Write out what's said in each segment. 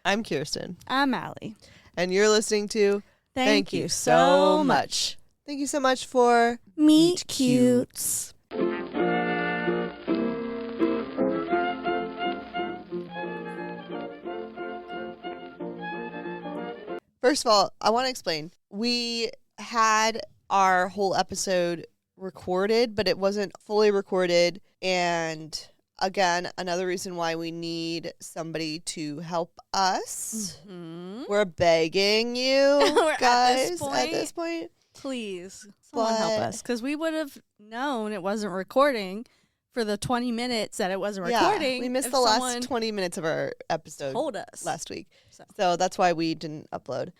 I'm Kirsten. I'm Allie. And you're listening to Thank you so much. Thank you so much for Meet Cutes. First of all, I want to explain. We had our whole episode recorded, but it wasn't fully recorded. And again, another reason why we need somebody to help us. Mm-hmm. We're begging you guys at this point. Please, someone help us. Because we would have known it wasn't recording for the 20 minutes that it wasn't recording. We missed the last 20 minutes of our episode told us last week. So that's why we didn't upload.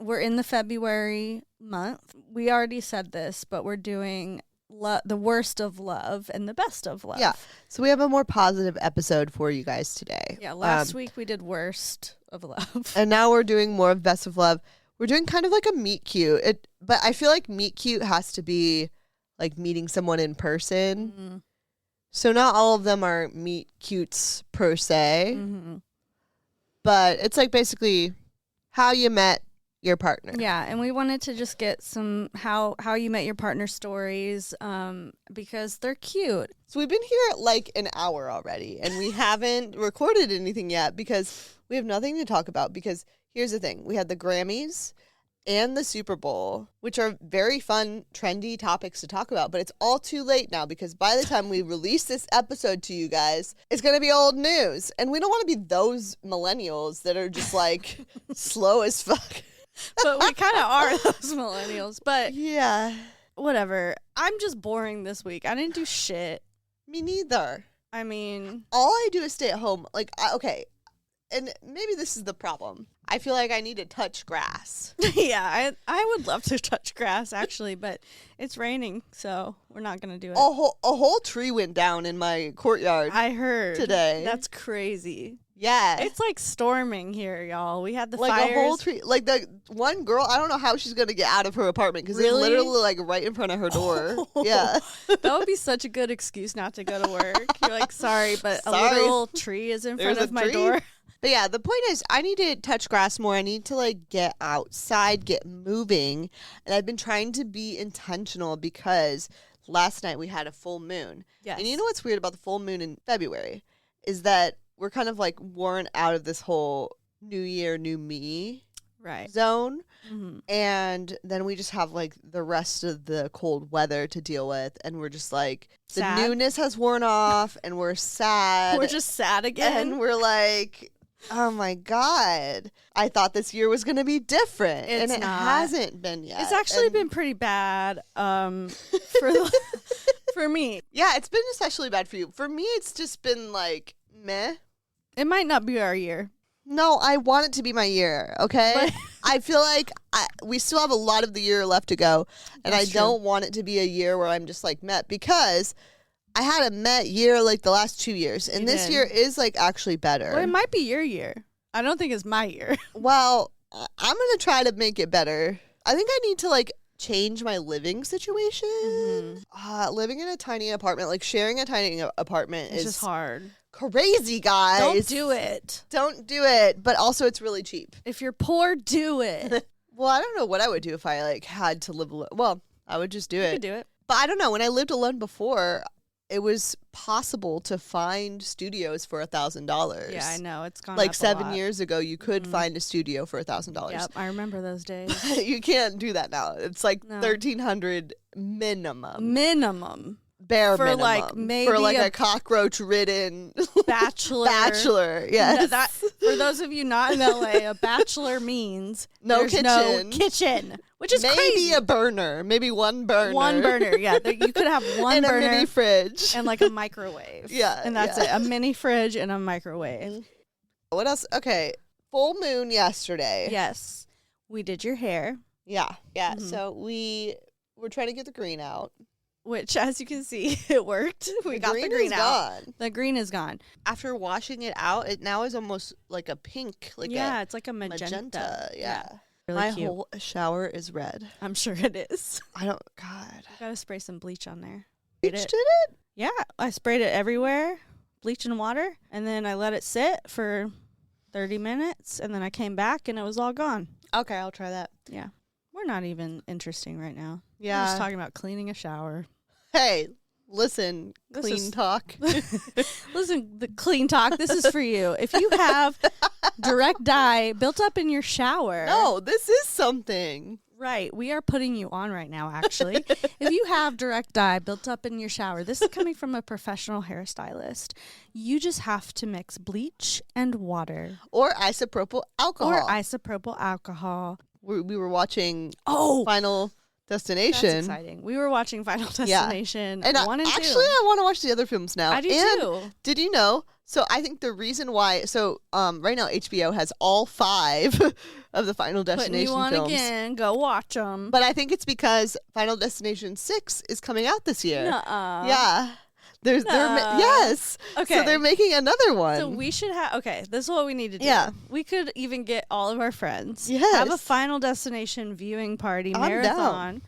We're in the February month. We already said this, but we're doing the worst of love and the best of love. Yeah. So we have a more positive episode for you guys today. Yeah. Last week we did worst of love. And now we're doing more of best of love. We're doing kind of like a meet cute. But I feel like meet cute has to be like meeting someone in person. Mm-hmm. So not all of them are meet cutes per se. Mm-hmm. But it's like basically how you met your partner. Yeah, and we wanted to just get some how you met your partner stories because they're cute. So we've been here like an hour already, and we haven't recorded anything yet because we have nothing to talk about. Because here's the thing. We had the Grammys and the Super Bowl, which are very fun, trendy topics to talk about. But it's all too late now because by the time we release this episode to you guys, it's going to be old news. And we don't want to be those millennials that are just like slow as fuck. But we kind of are those millennials. But yeah, whatever. I'm just boring this week. I didn't do shit. Me neither. I mean, all I do is stay at home. Like, okay, and maybe this is the problem. I feel like I need to touch grass. Yeah, I would love to touch grass, actually, but it's raining, so we're not going to do it. A whole tree went down in my courtyard. I heard. Today. That's crazy. Yeah. It's like storming here, y'all. We had the like fires. A whole tree. Like the one girl, I don't know how she's going to get out of her apartment because Really? it's literally like right in front of her door. Yeah. That would be such a good excuse not to go to work. You're like, sorry, but a literal tree is in front of my door. But yeah, the point is I need to touch grass more. I need to like get outside, get moving. And I've been trying to be intentional because last night we had a full moon. Yes. And you know what's weird about the full moon in February is that we're kind of like worn out of this whole new year, new me zone. Mm-hmm. And then we just have like the rest of the cold weather to deal with. And we're just like, sad. The newness has worn off and we're sad. We're just sad again. And we're like, oh my God, I thought this year was going to be different. It's and it not. hasn't been yet. It's actually been pretty bad for me. Yeah, it's been especially bad for you. For me, it's just been like, meh. It might not be our year. No, I want it to be my year, okay? But I feel like we still have a lot of the year left to go, and I don't want it to be a year where I'm just like met because I had a met year like the last 2 years, and this year is like actually better. Well, it might be your year. I don't think it's my year. Well, I'm going to try to make it better. I think I need to like change my living situation. Mm-hmm. Living in a tiny apartment, like sharing a tiny apartment is just hard. Crazy, guys. Don't do it. Don't do it. But also it's really cheap. If you're poor, do it. Well, I don't know what I would do if I like had to live alone. Well, I would just do it. You could do it. But I don't know. When I lived alone before, it was possible to find studios for $1,000. Yeah, I know. It's gone like up 7 years ago, you could find a studio for $1,000. Yep, I remember those days. You can't do that now. It's like $1,300 minimum. Minimum. Bare for minimum. Like maybe for like a cockroach-ridden bachelor. Yes. That, for those of you not in LA, a bachelor means no kitchen, which is maybe crazy. A burner, maybe one burner. One burner, yeah. You could have one and burner, a mini fridge, and like a microwave. Yeah, and that's it. A mini fridge and a microwave. What else? Okay, full moon yesterday. Yes, we did your hair. Yeah. Mm-hmm. So we were trying to get the green out. Which, as you can see, it worked. We got the green out. Gone. The green is gone. After washing it out, it now is almost like a pink. It's like a magenta. Yeah. Really My cute. whole shower is red. I'm sure it is. God. You gotta spray some bleach on there. Bleach did it? Yeah. I sprayed it everywhere. Bleach and water. And then I let it sit for 30 minutes, and then I came back and it was all gone. Okay, I'll try that. Yeah. We're not even interesting right now. Yeah. We're just talking about cleaning a shower. Hey, listen, clean talk. Listen, the clean talk, this is for you. If you have direct dye built up in your shower. No, this is something. Right. We are putting you on right now, actually. If you have direct dye built up in your shower, this is coming from a professional hairstylist. You just have to mix bleach and water. Or isopropyl alcohol. We were watching Final Destination. That's exciting. We were watching Final Destination 1 and 2. Actually, I want to watch the other films now. I do too. Did you know? So I think the reason why, right now HBO has all 5 of the Final Destination films. Putting you on films. again. Go watch them. But I think it's because Final Destination 6 is coming out this year. Nuh-uh. Yeah. Yes. Okay. So they're making another one. So we should have, this is what we need to do. Yeah. We could even get all of our friends. Yes. Have a Final Destination viewing party, marathon. Down.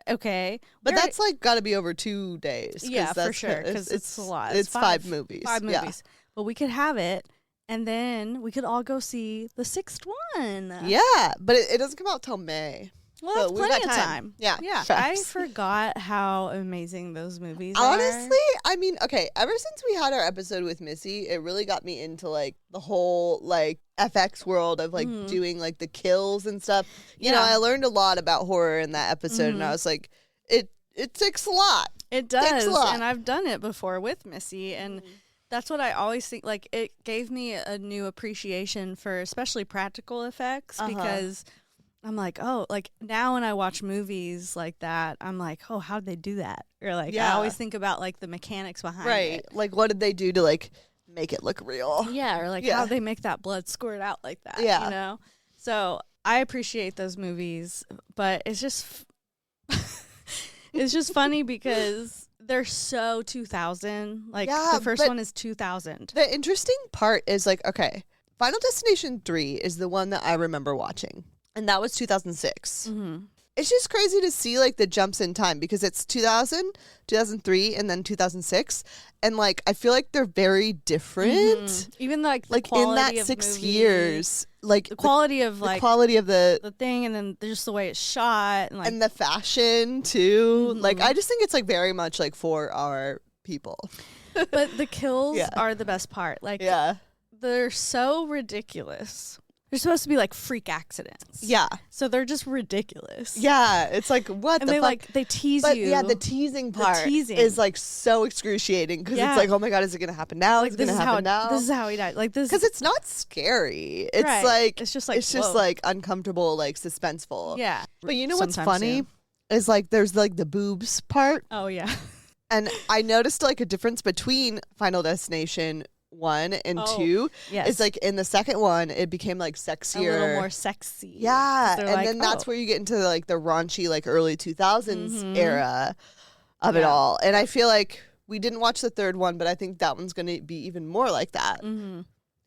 Okay. But that's got to be over 2 days. Yeah, for sure. Because it's a lot. It's 5 movies. 5 movies. Yeah. But we could have it, and then we could all go see the 6th one. Yeah. But it doesn't come out till May. Well, that's plenty of time. Yeah. Yeah. I forgot how amazing those movies are. Honestly, I mean, okay, ever since we had our episode with Missy, it really got me into, like, the whole, like, FX world of, like, doing, like, the kills and stuff. You know, I learned a lot about horror in that episode, and I was like, it takes a lot. It does. And I've done it before with Missy, and that's what I always think. Like, it gave me a new appreciation for especially practical effects because I'm like, oh, like now when I watch movies like that, I'm like, oh, how'd they do that? Or like, I always think about like the mechanics behind it. Like, what did they do to like make it look real? Yeah. Or like how'd they make that blood squirt out like that? Yeah. You know? So I appreciate those movies, but it's just, it's just funny because they're so 2000. Like the first one is 2000. The interesting part is like, okay, Final Destination 3 is the one that I remember watching. And that was 2006. It's just crazy to see like the jumps in time because it's 2000, 2003, and then 2006. And like, I feel like they're very different. Even like in that 6 years, like the quality of like the thing, and then just the way it's shot, and, like, and the fashion too. Like, I just think it's like very much like for our people. But the kills are the best part. Like, they're so ridiculous. They're supposed to be like freak accidents. Yeah. So they're just ridiculous. Yeah. It's like, what and the they fuck? Like, they tease you. Yeah, the teasing part is like so excruciating because it's like, oh my God, is it going to happen now? Like, is it going to happen now? This is how he died. Like this. Because it's not scary. It's like, it's just like uncomfortable, like suspenseful. Yeah. But you know what's funny is like, there's like the boobs part. Oh yeah. And I noticed like a difference between Final Destination 1 and 2. Yes. It's like in the second one it became like sexier, a little more sexy. Yeah. And like, then that's where you get into like the raunchy like early 2000s era of it all. And I feel like we didn't watch the third one, but I think that one's going to be even more like that.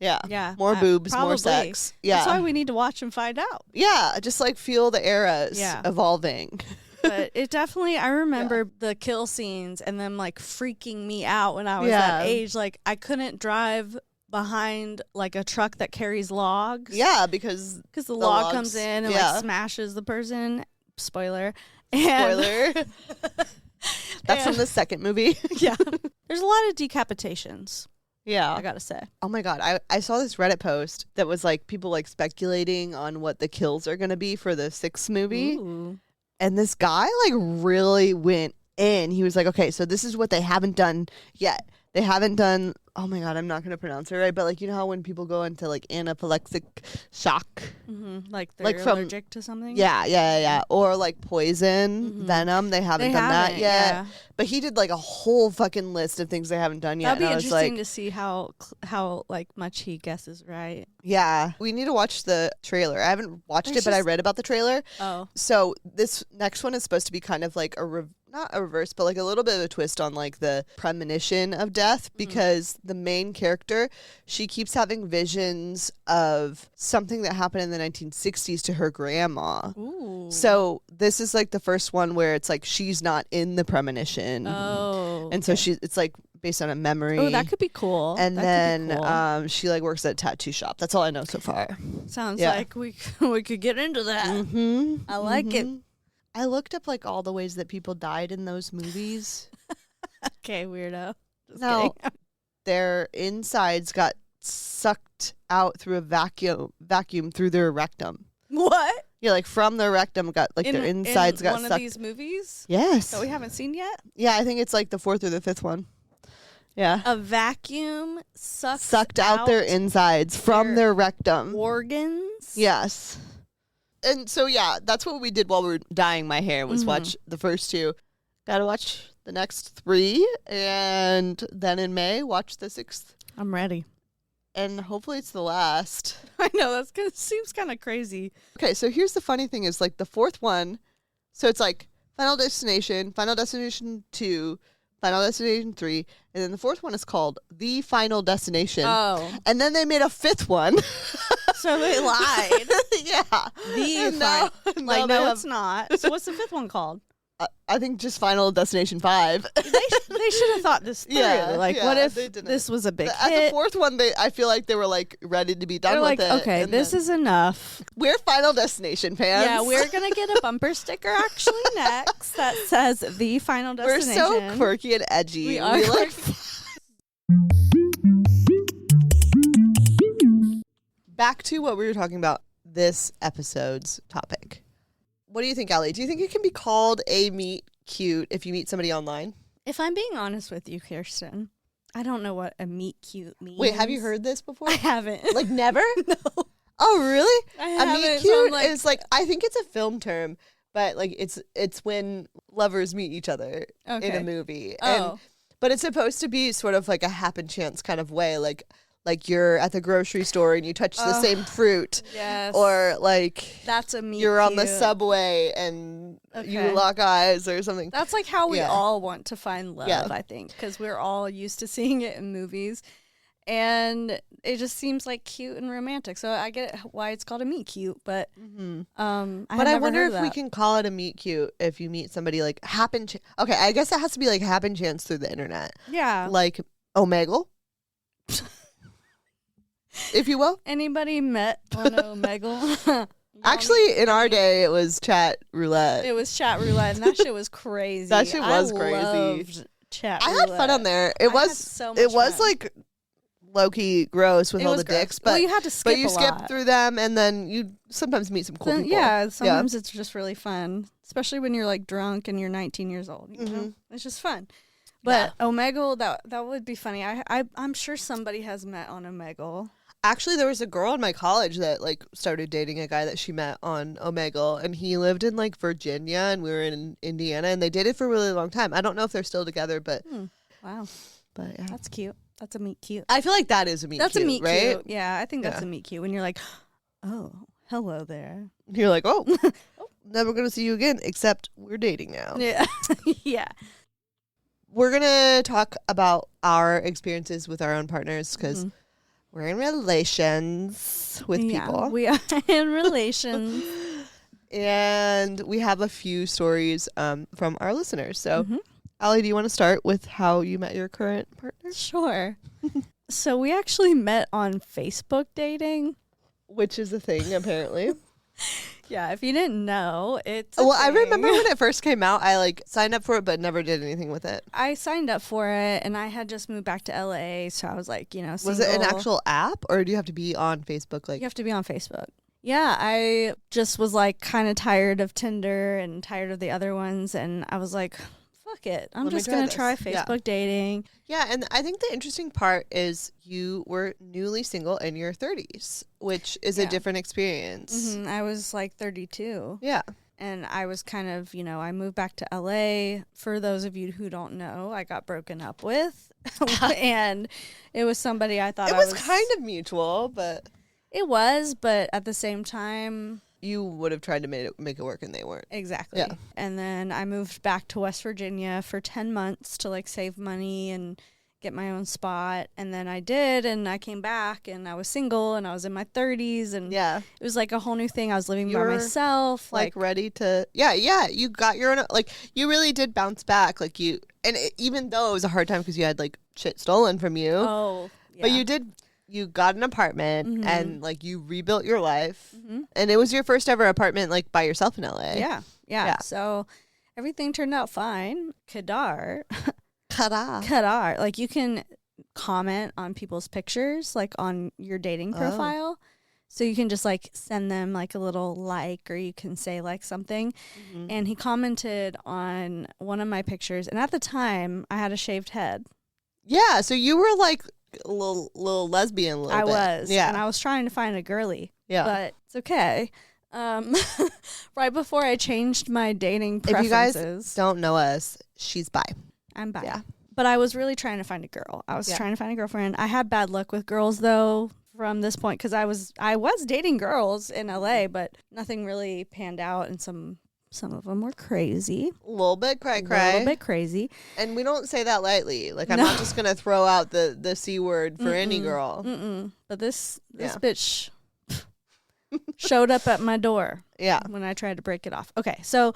Yeah. More boobs, more sex. Yeah. That's why we need to watch and find out. Yeah, just like feel the eras evolving. But it definitely, I remember the kill scenes and them like freaking me out when I was that age. Like, I couldn't drive behind like a truck that carries logs. Yeah, because the log comes in and like smashes the person. Spoiler. That's from the second movie. Yeah. There's a lot of decapitations. Yeah. I gotta say. Oh my God. I saw this Reddit post that was like people like speculating on what the kills are going to be for the 6th movie. Ooh. And this guy like really went in. He was like, okay, so this is what they haven't done yet. They haven't done, oh my God, I'm not going to pronounce it right. But like, you know how when people go into like anaphylactic shock? Like they're allergic to something? Yeah. Or like poison, venom. They haven't done that yet. Yeah. But he did like a whole fucking list of things they haven't done yet. That'd be interesting to see how like much he guesses right. Yeah. We need to watch the trailer. I haven't watched it, but I read about the trailer. Oh. So this next one is supposed to be kind of like not a reverse, but like a little bit of a twist on like the premonition of death, because the main character, she keeps having visions of something that happened in the 1960s to her grandma. Ooh. So this is like the first one where it's like she's not in the premonition. Oh. And so it's like based on a memory. Oh, that could be cool. And that then could be cool. she like works at a tattoo shop. That's all I know so far. Sounds yeah. like we could get into that. Mm-hmm. I like it. I looked up like all the ways that people died in those movies. Okay, weirdo. Just No, kidding. their insides got sucked out through a vacuum through their rectum. What? Yeah, like from their rectum got like their insides got one sucked. of these movies Yes. that we haven't seen yet. Yeah, I think it's like the 4th or the 5th one. Yeah. A vacuum Sucked out their insides from their rectum. Organs. Yes. And so, yeah, that's what we did while we were dyeing my hair was watch the first 2. Gotta watch the next 3. And then in May, watch the 6th. I'm ready. And hopefully it's the last. I know, seems kind of crazy. Okay, so here's the funny thing is like the 4th one. So it's like Final Destination 2, Final Destination 3. And then the 4th one is called The Final Destination. Oh. And then they made a 5th one. So they lied. Yeah. No, it's not. So what's the 5th one called? I think just Final Destination 5. They should have thought this through. Yeah, What if they didn't. this was a big At hit? the 4th one, I feel like they were like ready to be done They're with like, it. okay, and this then- is enough. We're Final Destination fans. Yeah, we're going to get a bumper sticker actually next that says The Final We're Destination. so quirky and edgy. We are like Back to what we were talking about this episode's topic. What do you think, Allie? Do you think it can be called a meet cute if you meet somebody online? If I'm being honest with you, Kirsten, I don't know what a meet cute means. Wait, have you heard this before? I haven't. Like never? No. Oh, really? I A haven't. meet So cute I'm is like, I think it's a film term, but like it's when lovers meet each other in a movie. Oh. But it's supposed to be sort of like a happen chance kind of way, like you're at the grocery store and you touch the same fruit. Yes. Or like That's a meet you're on the cute. subway and you Okay. lock eyes or something. That's like how we Yeah. all want to find love, Yeah. I think, because we're all used to seeing it in movies. And it just seems like cute and romantic. So I get why it's called a meet cute, but Mm-hmm. But I wonder if we can call it a meet cute if you meet somebody like okay, I guess it has to be like happen chance through the internet. Yeah. Like Omegle. If you will. Anybody met on Omegle? Actually, in our day, it was chat roulette. It was chat roulette, and that shit was crazy. That shit was I crazy. loved chat I roulette. had fun on there. I had so It much was fun. like low key gross with It all was the gross. dicks, Well, but you had to skip you a skip lot. through them, and then you sometimes meet some cool Then- people. yeah, sometimes it's just really fun, especially when you're like drunk and you're 19 years old. You know? Mhm. It's just fun. But Omegle, that would be funny. I'm sure somebody has met on Omegle. Actually, there was a girl in my college that like started dating a guy that she met on Omegle, and he lived in like Virginia, and we were in Indiana, and they dated for a really long time. I don't know if they're still together, but Wow, yeah. that's cute. That's a meet cute. I feel like that is a meet That's cute, a meet right? cute. Yeah, I think that's Yeah. a meet cute when you're like, oh, hello there. You're like, oh, never gonna see you again, except we're dating now. Yeah, yeah. We're gonna talk about our experiences with our own partners because we're in relations with people. We are in relations. And we have a few stories from our listeners. So, Mhm. Allie, do you want to start with how you met your current partner? Sure. So we actually met on Facebook dating. Which is a thing, apparently. Yeah, if you didn't know, it's a Well, I thing. remember when it first came out, I like signed up for it, but never did anything with it. I signed up for it, and I had just moved back to LA, so I was like, single. Was it an actual app, or do you have to be on Facebook? Like, You have to be on Facebook. Yeah, I just was like kind of tired of Tinder and tired of the other ones, and I was like, fuck it. I'm Let me just try going this. to try Yeah. Facebook dating. yeah, and I think the interesting part is you were newly single in your 30s, which is a Yeah. different experience. I was like 32. Yeah. And I was kind of, I moved back to LA. For those of you who don't know, I got broken up with. And it was somebody I thought It was kind of mutual, but It was, but at the same time, you would have tried to make it work and they weren't. Exactly. Yeah. And then I moved back to West Virginia for 10 months to like save money and get my own spot. And then I did, and I came back and I was single and I was in my 30s, and Yeah. it was like a whole new thing. I was living You by were, myself. Like ready to, yeah, you got your own, like you really did bounce back. Like even though it was a hard time because you had like shit stolen from you. Oh, yeah. But you got an apartment Mhm. and like you rebuilt your life. Mm-hmm. And it was your first ever apartment like by yourself in LA. Yeah. So everything turned out fine. Kadar, like you can comment on people's pictures, like on your dating profile. So you can just like send them like a little like, or you can say like something. Mm-hmm. And he commented on one of my pictures. And at the time I had a shaved head. Yeah. So you were like a little lesbian a little I bit. was. Yeah. And I was trying to find a girly. Yeah. But it's okay. Right before I changed my dating preferences. If you guys don't know us, she's bi. I'm bi. Yeah. But I was really trying to find a girl. I was trying to find a girlfriend. I had bad luck with girls though from this point because I was dating girls in LA, but nothing really panned out, and some of them were crazy. A little bit cray. A little bit crazy. And we don't say that lightly. Like I'm not just gonna throw out the C word for any girl. But this bitch showed up at my door. Yeah. When I tried to break it off. Okay, so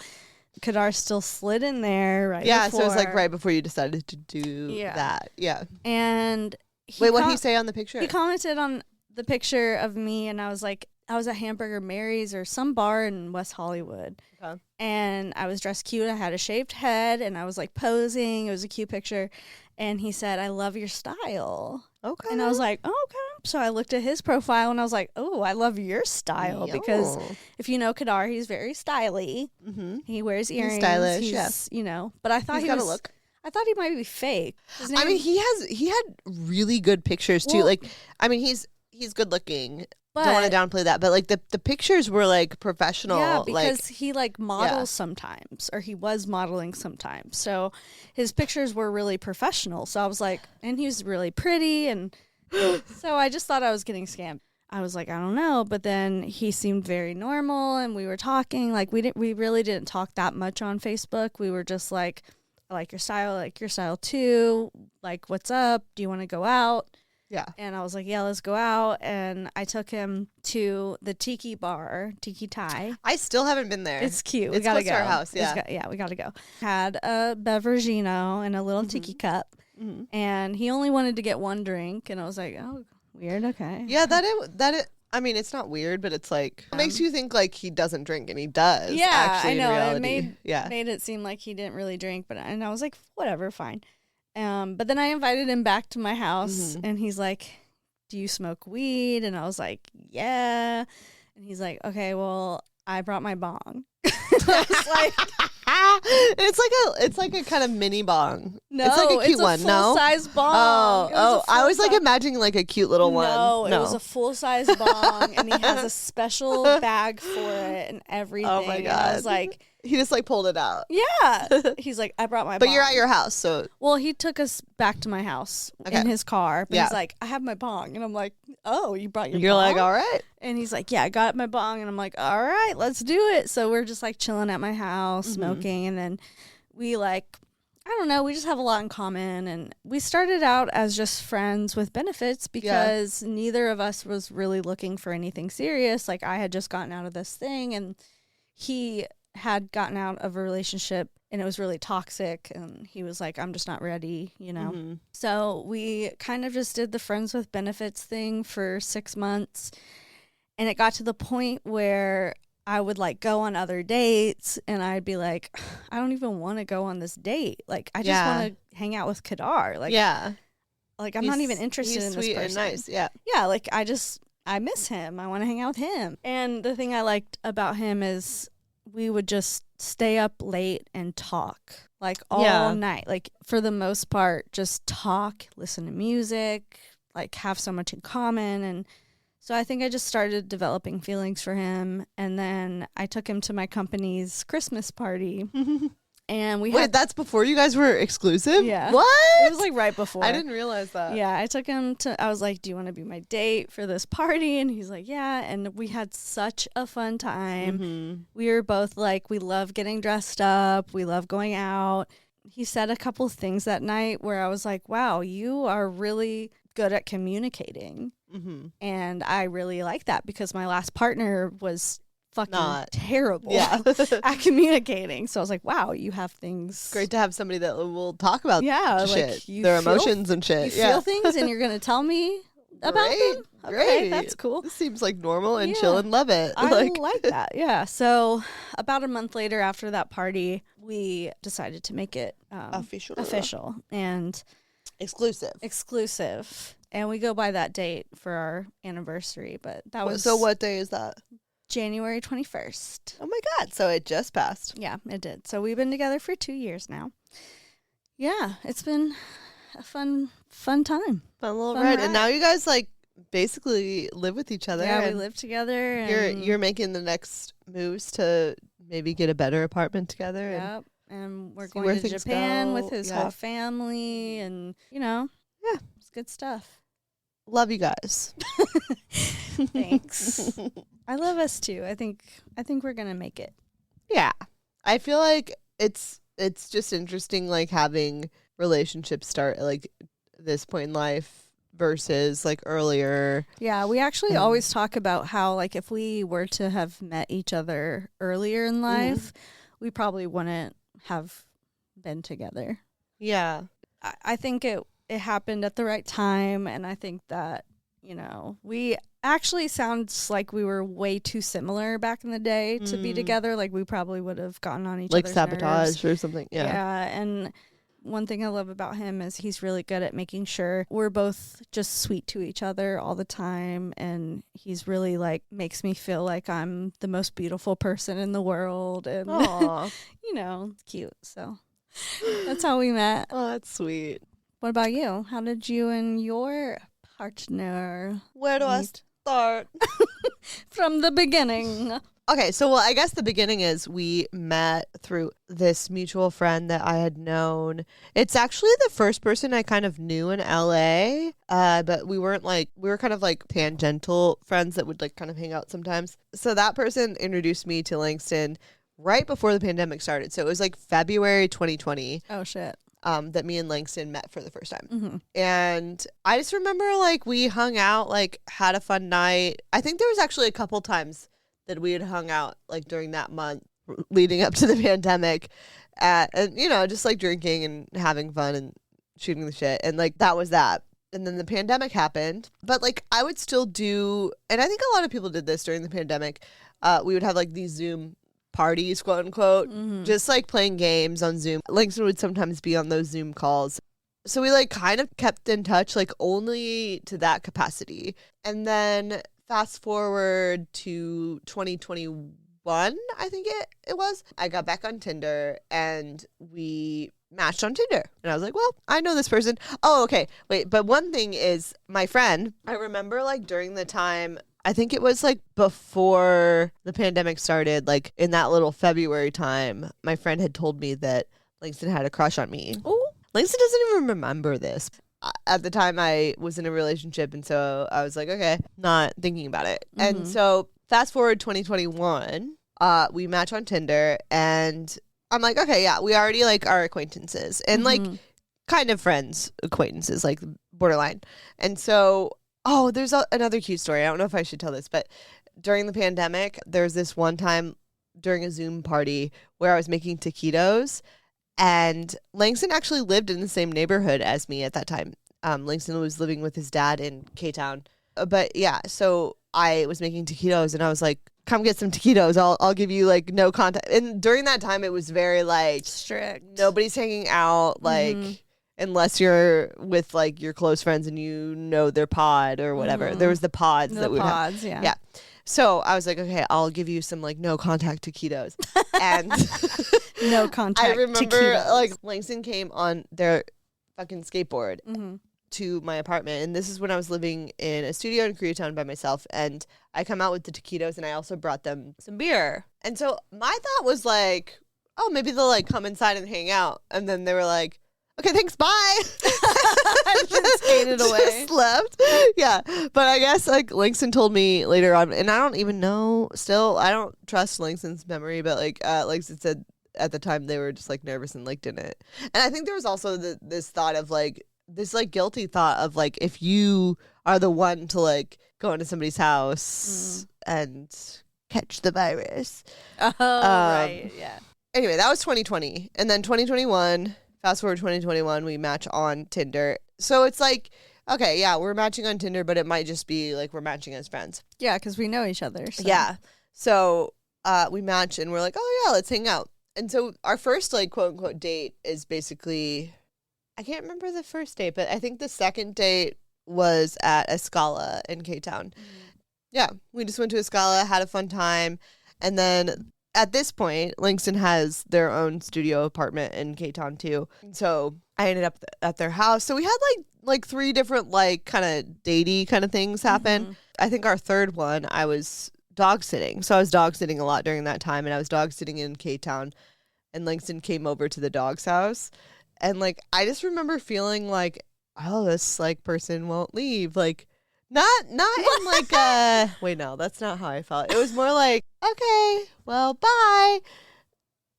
Kadar still slid in there right Yeah, before. so it was like right before you decided to do that. Yeah. And wait, what did he say on the picture? He commented on the picture of me, and I was like, I was at Hamburger Mary's or some bar in West Hollywood. Okay. And I was dressed cute. I had a shaved head, and I was like posing. It was a cute picture. And he said, I love your style. Okay. And I was like, oh, okay. So I looked at his profile, and I was like, oh, I love your style. Because if you know Kadar, he's very styly. Mm-hmm. He wears earrings. He's stylish, He's, you know. But I thought he's got a look. I thought he might be fake. I mean, he had really good pictures too. Well, like, I mean, he's good looking. But don't want to downplay that, but like the pictures were like professional. Yeah, because like, he like models sometimes, or he was modeling sometimes. So his pictures were really professional. So I was like, and he was really pretty, and so I just thought I was getting scammed. I was like, I don't know, but then he seemed very normal, and we were talking. Like we really didn't talk that much on Facebook. We were just like, I like your style too. Like, what's up? Do you want to go out? Yeah. And I was like, yeah, let's go out. And I took him to the Tiki bar, Tiki Thai. I still haven't been there. It's cute. It's we gotta close go. to our house. Yeah. We gotta go. Had a beveragino in a little tiki cup, and he only wanted to get one drink, and I was like, oh, weird. Okay. Yeah, that I mean, it's not weird, but it's like it makes you think like he doesn't drink, and he does. Yeah, actually, I know. In It reality. made it seem like he didn't really drink, and I was like, whatever, fine. But then I invited him back to my house, and he's like, do you smoke weed? And I was like, yeah. And he's like, okay, well, I brought my bong. I was like, it's like a kind of mini bong. no, it's like a cute one. No, full-size bong. I was like imagining like a cute little one. No, it was a full-size bong, and he has a special bag for it and everything. Oh my And God. I was like, he just like pulled it out. yeah. He's like, I brought my But bong. you're at your house, so Well, he took us back to my house in his car. But he's like, I have my bong. And I'm like, oh, you brought your you're bong? like, all right. And he's like, yeah, I got my bong. And I'm like, all right, let's do it. So we're just like chilling at my house, smoking. And then we like, I don't know, we just have a lot in common. And we started out as just friends with benefits because neither of us was really looking for anything serious. Like I had just gotten out of this thing, and he had gotten out of a relationship, and it was really toxic, and he was like, I'm just not ready, you know. So we kind of just did the friends with benefits thing for 6 months, and it got to the point where I would like go on other dates, and I'd be like, I don't even want to go on this date, like I just want to hang out with Kadar, like like I'm not even interested in this sweet person. and nice. Yeah, like I miss him, I want to hang out with him. And the thing I liked about him is we would just stay up late and talk like all night. Like for the most part, just talk, listen to music, like have so much in common. And so I think I just started developing feelings for him. And then I took him to my company's Christmas party. And we Wait, had that's before you guys were exclusive? Yeah. What? It was like right before. I didn't realize that. Yeah, I took him to, I was like, do you want to be my date for this party? And he's like, yeah. And we had such a fun time. Mm-hmm. We were both like, we love getting dressed up. We love going out. He said a couple things that night where I was like, wow, you are really good at communicating. Mm-hmm. And I really like that because my last partner was fucking terrible at communicating. So I was like, wow, you have things. Great to have somebody that will talk about shit, like their emotions and shit. You feel things and you're going to tell me about them? Okay, great. that's cool. This seems like normal and chill and love it. I like that. Yeah. So about a month later after that party, we decided to make it official and exclusive. And we go by that date for our anniversary, but that was... So what day is that? January 21st. Oh my God. So it just passed. Yeah, it did. So we've been together for 2 years now. Yeah, it's been a fun time. Fun little ride. And now you guys like basically live with each other. Yeah, we live together. And you're making the next moves to maybe get a better apartment together. Yep. And we're going to Japan with his whole family and, it's good stuff. Love you guys. Thanks. I love us too. I think we're gonna make it. Yeah. I feel like it's just interesting like having relationships start at like this point in life versus like earlier. Yeah, we actually always talk about how like if we were to have met each other earlier in life, we probably wouldn't have been together. Yeah. I think it happened at the right time, and I think that, we actually sounds like we were way too similar back in the day to be together. Like we probably would have gotten on each other's sabotage nerves. Or something. Yeah. Yeah, and one thing I love about him is he's really good at making sure we're both just sweet to each other all the time, and he's really like makes me feel like I'm the most beautiful person in the world, and it's cute. So that's how we met. Oh, that's sweet. What about you? How did you and your partner Where do I start? From the beginning. Okay, so I guess the beginning is we met through this mutual friend that I had known. It's actually the first person I kind of knew in LA, but we were kind of like tangential friends that would like kind of hang out sometimes. So that person introduced me to Langston right before the pandemic started. So it was like February 2020. Oh, shit. That me and Langston met for the first time. Mm-hmm. And I just remember like we hung out, like had a fun night. I think there was actually a couple times that we had hung out like during that month leading up to the pandemic and just like drinking and having fun and shooting the shit. And like that was that. And then the pandemic happened. But like I would still do, and I think a lot of people did this during the pandemic. We would have like these Zoom parties, quote unquote, just like playing games on Zoom. Langston would sometimes be on those Zoom calls. So we like kind of kept in touch, like only to that capacity. And then fast forward to 2021, I think it was. I got back on Tinder and we matched on Tinder. And I was like, well, I know this person. Oh, okay. Wait, but one thing is my friend, I remember like during the time, I think it was like before the pandemic started, like in that little February time, my friend had told me that Langston had a crush on me. Oh, Langston doesn't even remember this. At the time I was in a relationship, and so I was like, okay, not thinking about it. Mm-hmm. And so fast forward 2021, we match on Tinder, and I'm like, okay, yeah, we already like are acquaintances and like kind of friends, acquaintances, like borderline. And so there's another cute story. I don't know if I should tell this, but during the pandemic, there's this one time during a Zoom party where I was making taquitos, and Langston actually lived in the same neighborhood as me at that time. Langston was living with his dad in K-Town. But yeah, so I was making taquitos, and I was like, come get some taquitos. I'll give you like no contact. And during that time, it was very like strict. Nobody's hanging out like unless you're with like your close friends and you know their pod or whatever. There was the pods that we have. Yeah. So I was like, okay, I'll give you some like no contact taquitos. And no contact. I remember taquitos. like Langston came on their fucking skateboard to my apartment, and this is when I was living in a studio in Koreatown by myself, and I come out with the taquitos, and I also brought them some beer. And so my thought was like, oh, maybe they'll like come inside and hang out. And then they were like, okay, thanks, bye. Just skated away. Just left. Yeah. But I guess like Langston told me later on, and I don't even know still, I don't trust Langston's memory, but like Langston said at the time they were just like nervous and like didn't. And I think there was also this thought of like, this like guilty thought of like, if you are the one to like go into somebody's house and catch the virus. Oh, right. Yeah. Anyway, that was 2020. And then 2021, fast forward 2021, we match on Tinder. So it's like, okay, yeah, we're matching on Tinder, but it might just be like we're matching as friends. Yeah, because we know each other. So. Yeah. So we match and we're like, oh, yeah, let's hang out. And so our first like quote unquote date is basically, I can't remember the first date, but I think the second date was at Escala in K-Town. Yeah, we just went to Escala, had a fun time. And then at this point, Langston has their own studio apartment in K-Town too. So I ended up at their house. So we had like 3 different like kind of datey kind of things happen. I think our third one, I was dog sitting. So I was dog sitting a lot during that time, and I was dog sitting in K-Town, and Langston came over to the dog's house. And like I just remember feeling like, oh, this like person won't leave. Like not in like wait, no, that's not how I felt. It was more like, okay, well, bye.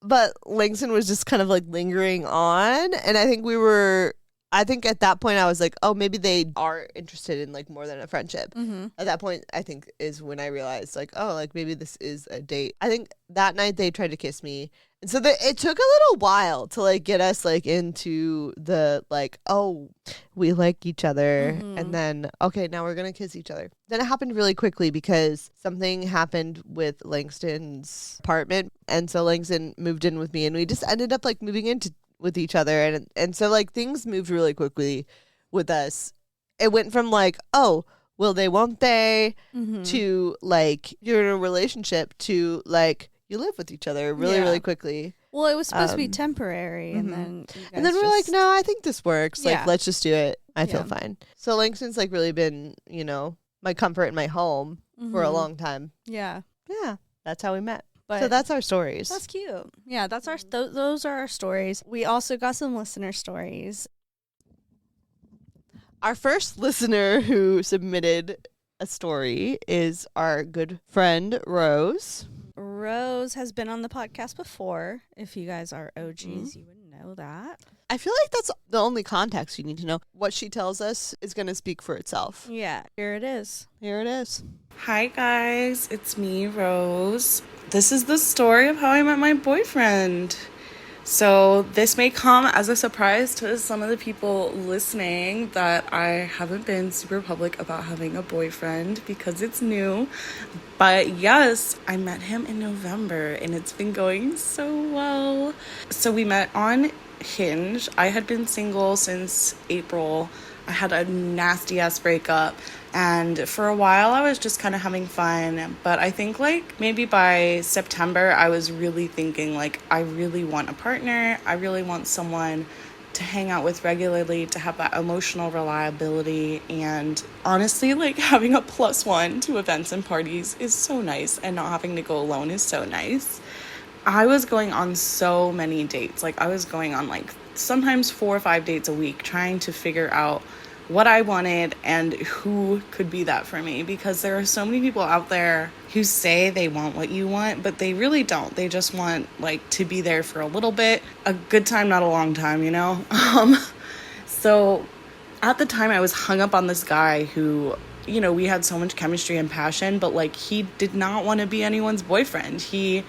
But Langston was just kind of like lingering on, and I think at that point I was like, oh, maybe they are interested in like more than a friendship. At that point, I think is when I realized like, oh, like maybe this is a date. I think that night they tried to kiss me. And so it took a little while to like get us like into the like, oh, we like each other. And then, okay, now we're going to kiss each other. Then it happened really quickly because something happened with Langston's apartment. And so Langston moved in with me, and we just ended up like moving into with each other. And so like things moved really quickly with us. It went from like, oh, will they, won't they, to like you're in a relationship, to like you live with each other really quickly. Well, it was supposed to be temporary, and then we're like, no, I think this works. Like, let's just do it. I feel fine. So Langston's like really been, you know, my comfort in my home for a long time. Yeah. That's how we met. But so that's our stories. That's cute. Yeah, that's our those are our stories. We also got some listener stories. Our first listener who submitted a story is our good friend Rose. Rose has been on the podcast before. If you guys are OGs, you would know that. I feel like that's the only context you need to know. What she tells us is going to speak for itself. Yeah, here it is. Hi guys, it's me, Rose. This is the story of how I met my boyfriend. So this may come as a surprise to some of the people listening that I haven't been super public about having a boyfriend because it's new. But yes, I met him in November and it's been going so well. So we met on Hinge. I had been single since April. I had a nasty ass breakup, and for a while I was just kind of having fun, but I think like maybe by September I was really thinking like I really want a partner. I really want someone to hang out with regularly, to have that emotional reliability, and honestly like having a +1 to events and parties is so nice, and not having to go alone is so nice. I was going on so many dates. Like I was going on like sometimes 4 or 5 dates a week, trying to figure out what I wanted and who could be that for me, because there are so many people out there who say they want what you want, but they really don't. They just want like to be there for a little bit, a good time, not a long time, you know? So at the time I was hung up on this guy who, you know, we had so much chemistry and passion, but like he did not want to be anyone's boyfriend. He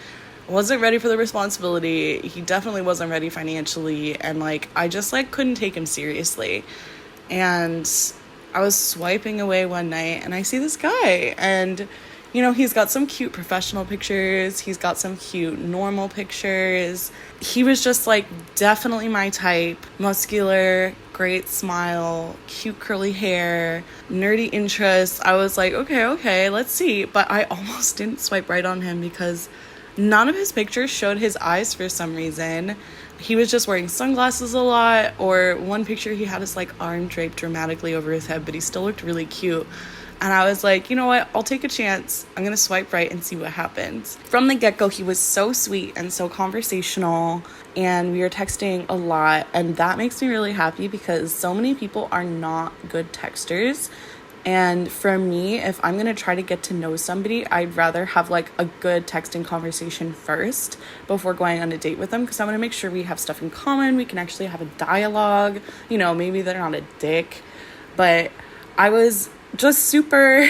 wasn't ready for the responsibility. He definitely wasn't ready financially, and like I just like couldn't take him seriously. And I was swiping away one night and I see this guy, and you know, he's got some cute professional pictures, he's got some cute normal pictures. He was just like definitely my type. Muscular, great smile, cute curly hair, nerdy interests. I was like, okay, let's see. But I almost didn't swipe right on him because none of his pictures showed his eyes for some reason. He was just wearing sunglasses a lot, or one picture he had his like arm draped dramatically over his head, but he still looked really cute. And I was like, you know what? I'll take a chance. I'm going to swipe right and see what happens. From the get-go, he was so sweet and so conversational, and we were texting a lot. And that makes me really happy because so many people are not good texters. And for me, if I'm going to try to get to know somebody, I'd rather have like a good texting conversation first before going on a date with them, because I want to make sure we have stuff in common. We can actually have a dialogue. You know, maybe they're not a dick, but I was just super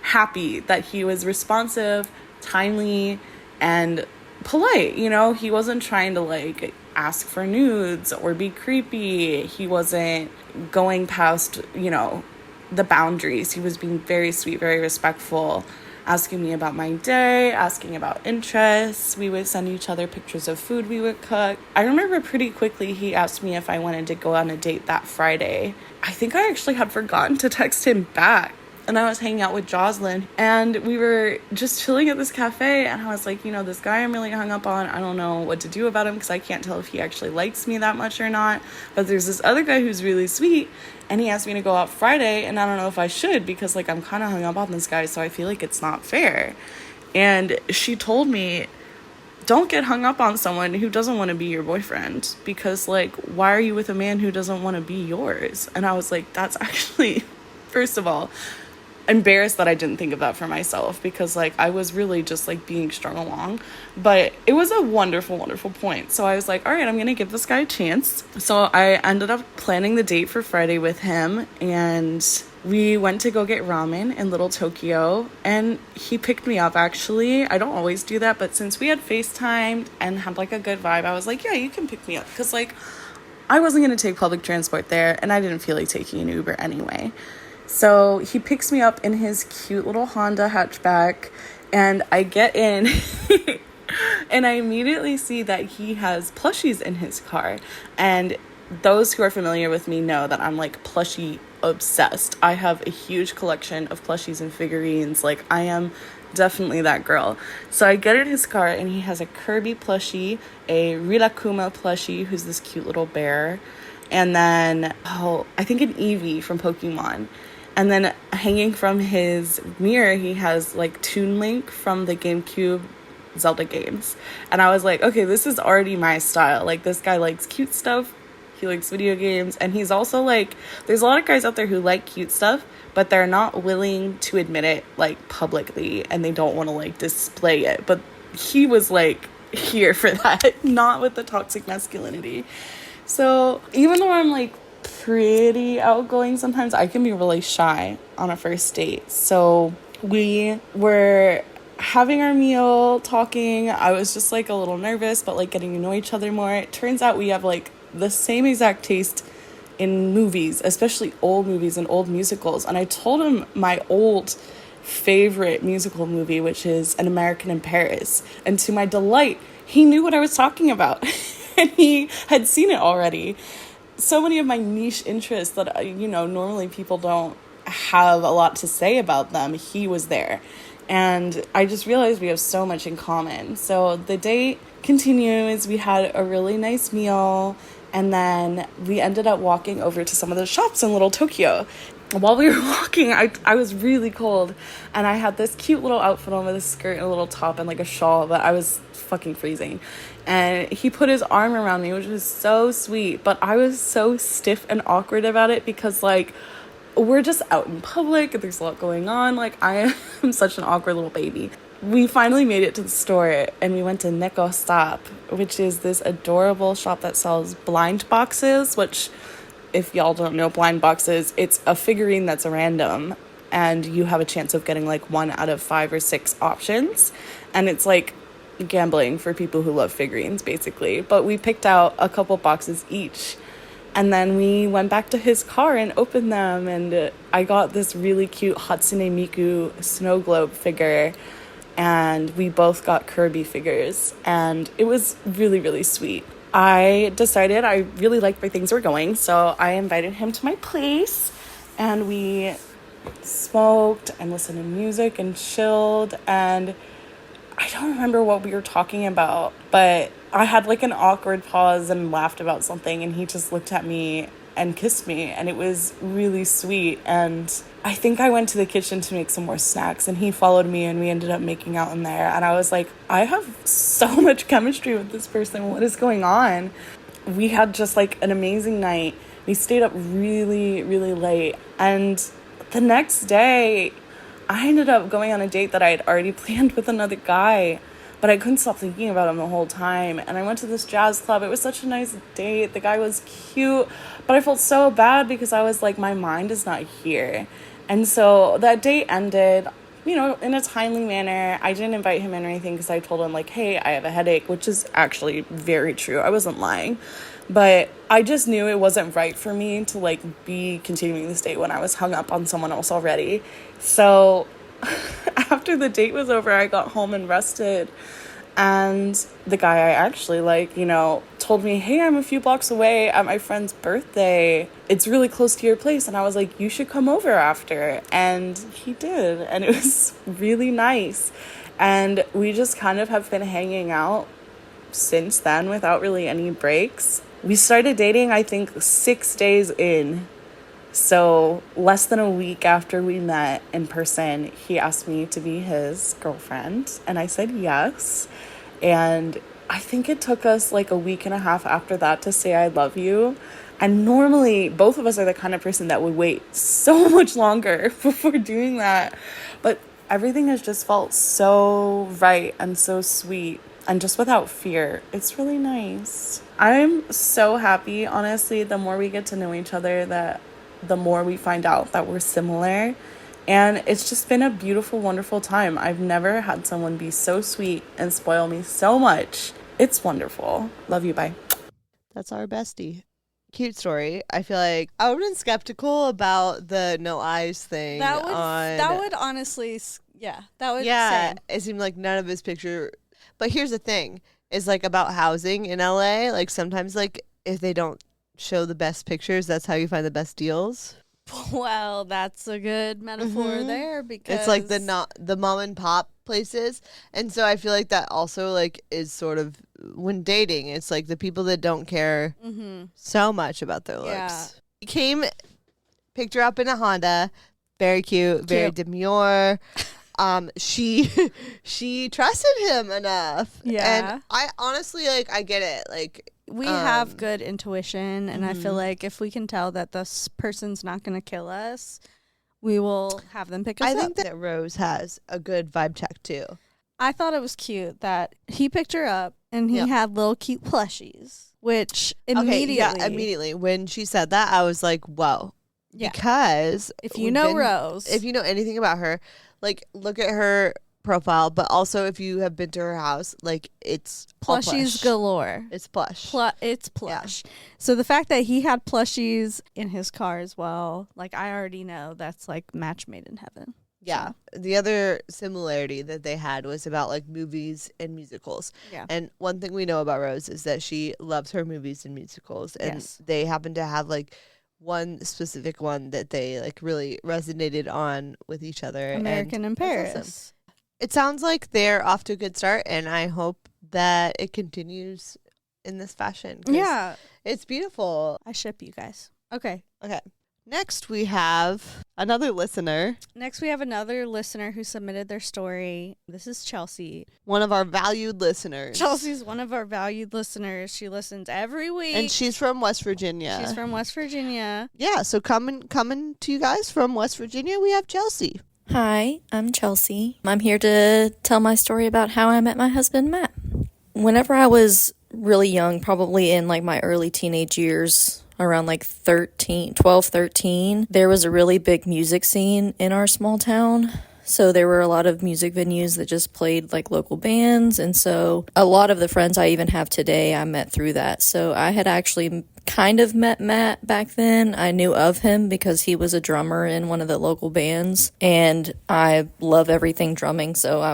happy that he was responsive, timely, and polite. You know, he wasn't trying to like ask for nudes or be creepy. He wasn't going past, you know, the boundaries. He was being very sweet, very respectful, asking me about my day, asking about interests. We would send each other pictures of food we would cook. I remember pretty quickly he asked me if I wanted to go on a date that Friday. I think I actually had forgotten to text him back. And I was hanging out with Jocelyn, and we were just chilling at this cafe, and I was like, you know, this guy I'm really hung up on, I don't know what to do about him because I can't tell if he actually likes me that much or not. But there's this other guy who's really sweet, and he asked me to go out Friday, and I don't know if I should because, like, I'm kind of hung up on this guy, so I feel like it's not fair. And she told me, don't get hung up on someone who doesn't want to be your boyfriend, because, like, why are you with a man who doesn't want to be yours? And I was like, that's actually, first of all, embarrassed that I didn't think of that for myself, because like I was really just like being strung along. But it was a wonderful point. So I was like, all right, I'm gonna give this guy a chance. So I ended up planning the date for Friday with him, and we went to go get ramen in Little Tokyo, and he picked me up. Actually, I don't always do that, but since we had FaceTimed and had like a good vibe, I was like, yeah, you can pick me up, because like I wasn't gonna take public transport there, and I didn't feel like taking an Uber anyway. So he picks me up in his cute little Honda hatchback, and I get in and I immediately see that he has plushies in his car. And those who are familiar with me know that I'm like plushie obsessed. I have a huge collection of plushies and figurines. Like, I am definitely that girl. So I get in his car, and he has a Kirby plushie, a Rilakkuma plushie, who's this cute little bear, and then I think an Eevee from Pokemon. And then hanging from his mirror, he has like Toon Link from the GameCube Zelda games. And I was like, okay, this is already my style. Like, this guy likes cute stuff. He likes video games. And he's also like, there's a lot of guys out there who like cute stuff, but they're not willing to admit it like publicly, and they don't want to like display it. But he was like here for that, not with the toxic masculinity. So even though I'm like pretty outgoing, sometimes I can be really shy on a first date. So we were having our meal, talking. I was just like a little nervous, but like getting to know each other more. It turns out we have like the same exact taste in movies, especially old movies and old musicals. And I told him my old favorite musical movie, which is An American in Paris. And to my delight, he knew what I was talking about. And he had seen it already. So many of my niche interests that, you know, normally people don't have a lot to say about them, he was there. And I just realized we have so much in common. So the date continues. We had a really nice meal, and then we ended up walking over to some of the shops in Little Tokyo. While we were walking, I was really cold, and I had this cute little outfit on with a skirt and a little top and like a shawl, but I was fucking freezing. And he put his arm around me, which was so sweet, but I was so stiff and awkward about it because like we're just out in public, there's a lot going on. Like, I am such an awkward little baby. We finally made it to the store, and we went to Neko Stop, which is this adorable shop that sells blind boxes, which, if y'all don't know blind boxes, it's a figurine that's random, and you have a chance of getting like 1 out of 5 or 6 options, and it's like gambling for people who love figurines, basically. But we picked out a couple boxes each, and then we went back to his car and opened them, and I got this really cute Hatsune Miku snow globe figure, and we both got Kirby figures, and it was really, really sweet. I decided I really liked where things were going, so I invited him to my place, and we smoked and listened to music and chilled, and I don't remember what we were talking about, but I had like an awkward pause and laughed about something, and he just looked at me and kissed me, and it was really sweet. And I think I went to the kitchen to make some more snacks, and he followed me, and we ended up making out in there. And I was like, I have so much chemistry with this person. What is going on? We had just like an amazing night. We stayed up really, really late. And the next day, I ended up going on a date that I had already planned with another guy, but I couldn't stop thinking about him the whole time. And I went to this jazz club. It was such a nice date. The guy was cute, but I felt so bad because I was like, my mind is not here. And so that date ended, you know, in a timely manner. I didn't invite him in or anything because I told him like, hey, I have a headache, which is actually very true. I wasn't lying. But I just knew it wasn't right for me to like be continuing this date when I was hung up on someone else already. So after the date was over, I got home and rested. And the guy I actually like, you know, told me, hey, I'm a few blocks away at my friend's birthday. It's really close to your place. And I was like, you should come over after. And he did. And it was really nice. And we just kind of have been hanging out since then without really any breaks. We started dating, I think, 6 days in. So less than a week after we met in person, he asked me to be his girlfriend. And I said yes. And I think it took us like a week and a half after that to say I love you. And normally both of us are the kind of person that would wait so much longer before doing that. But everything has just felt so right and so sweet. And just without fear. It's really nice. I'm so happy, honestly, the more we get to know each other, that the more we find out that we're similar. And it's just been a beautiful, wonderful time. I've never had someone be so sweet and spoil me so much. It's wonderful. Love you. Bye. That's our bestie. Cute story. I feel like I would have been skeptical about the no eyes thing. That would honestly, that would. Yeah, same. it seemed like none of his picture. But here's the thing, is like about housing in LA. Like sometimes, like if they don't show the best pictures, that's how you find the best deals. Well, that's a good metaphor there, because it's like the mom and pop places. And so I feel like that also like is sort of when dating, it's like the people that don't care so much about their looks. Yeah. He picked her up in a Honda, very cute, very demure. She trusted him enough. Yeah. And I honestly, like, I get it. Like, we have good intuition, and I feel like if we can tell that this person's not going to kill us, we will have them pick us up. I think that Rose has a good vibe check too. I thought it was cute that he picked her up and he had little cute plushies, which immediately when she said that, I was like, whoa. Yeah. Because if you know Rose, if you know anything about her, like, look at her profile, but also if you have been to her house, like, it's plushies galore. It's plush. It's plush. Yeah. So the fact that he had plushies in his car as well, like, I already know that's like match made in heaven. Yeah. So. The other similarity that they had was about like movies and musicals. Yeah. And one thing we know about Rose is that she loves her movies and musicals, and they happen to have like one specific one that they like really resonated on with each other. American in Paris. Awesome. It sounds like they're off to a good start, and I hope that it continues in this fashion. Yeah. It's beautiful. I ship you guys. Okay. Next, we have another listener. Who submitted their story. This is Chelsea. One of our valued listeners. Chelsea's one of our valued listeners. She listens every week. And she's from West Virginia. Yeah, so coming to you guys from West Virginia, we have Chelsea. Hi, I'm Chelsea. I'm here to tell my story about how I met my husband, Matt. Whenever I was really young, probably in like my early teenage years, around like 12, 13, there was a really big music scene in our small town. So there were a lot of music venues that just played like local bands. And so a lot of the friends I even have today, I met through that. So I had actually kind of met Matt back then. I knew of him because he was a drummer in one of the local bands. And I love everything drumming. So I